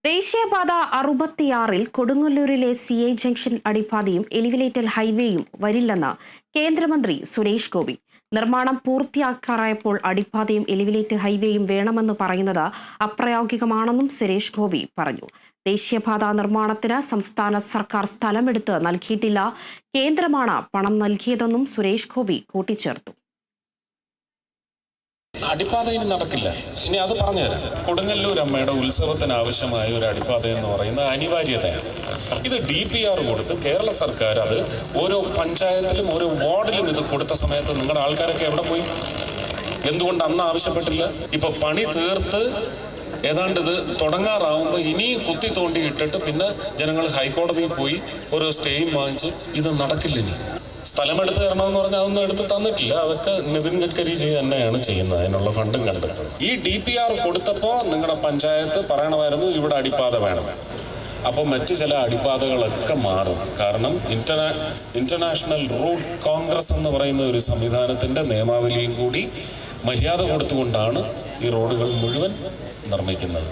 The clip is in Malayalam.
ദേശീയപാത 66 കൊടുങ്ങല്ലൂരിലെ CI ജംഗ്ഷൻ അടിപ്പാതയും എലിവേറ്റഡ് ഹൈവേയും വരില്ലെന്ന് കേന്ദ്രമന്ത്രി സുരേഷ് ഗോപി. നിർമ്മാണം പൂർത്തിയാക്കാറായപ്പോൾ അടിപ്പാതയും എലിവേറ്റഡ് ഹൈവേയും വേണമെന്ന് പറയുന്നത് അപ്രായോഗികമാണെന്നും സുരേഷ് ഗോപി പറഞ്ഞു. ദേശീയപാത നിർമ്മാണത്തിന് സംസ്ഥാന സർക്കാർ സ്ഥലമെടുത്ത് നൽകിയിട്ടില്ല, കേന്ദ്രമാണ് പണം നൽകിയതെന്നും സുരേഷ് ഗോപി കൂട്ടിച്ചേർത്തു. അടിപ്പാത ഇനി നടക്കില്ല. ഇനി അത് പറഞ്ഞുതരാം. കൊടുങ്ങല്ലൂർ അമ്മയുടെ ഉത്സവത്തിന് ആവശ്യമായ ഒരു അടിപ്പാത എന്ന് പറയുന്നത് അനിവാര്യതയാണ്. ഇത് DPR കൊടുത്ത് കേരള സർക്കാർ അത് ഓരോ പഞ്ചായത്തിലും ഓരോ വാർഡിലും ഇത് കൊടുത്ത സമയത്ത് നിങ്ങളുടെ ആൾക്കാരൊക്കെ എവിടെ പോയി? എന്തുകൊണ്ട് അന്ന് ആവശ്യപ്പെട്ടില്ല? ഇപ്പൊ പണി തീർത്ത് ഏതാണ്ട് ഇത് തുടങ്ങാറാവുമ്പോൾ ഇനിയും കുത്തി തോണ്ടി ഇട്ടിട്ട് പിന്നെ ജനങ്ങൾ ഹൈക്കോടതിയിൽ പോയി ഓരോ സ്റ്റേയും വാങ്ങിച്ച് ഇത് നടക്കില്ല. ഇനി സ്ഥലമെടുത്ത് തരണമെന്ന് പറഞ്ഞാൽ അതൊന്നും എടുത്ത് തന്നിട്ടില്ല. അതൊക്കെ നിതിൻ ഗഡ്കരി തന്നെയാണ് ചെയ്യുന്നത്. അതിനുള്ള ഫണ്ടും കണ്ടെത്തുന്നത്. ഈ DPR കൊടുത്തപ്പോൾ നിങ്ങളുടെ പഞ്ചായത്ത് പറയണമായിരുന്നു ഇവിടെ അടിപ്പാത വേണം. അപ്പോൾ മറ്റു ചില അടിപ്പാതകളൊക്കെ മാറും. കാരണം ഇന്റർനാഷണൽ റോഡ് കോൺഗ്രസ് എന്ന് പറയുന്ന ഒരു സംവിധാനത്തിന്റെ നിയമാവലിയും കൂടി മര്യാദ കൊടുത്തുകൊണ്ടാണ് ഈ റോഡുകൾ മുഴുവൻ നിർമ്മിക്കുന്നത്.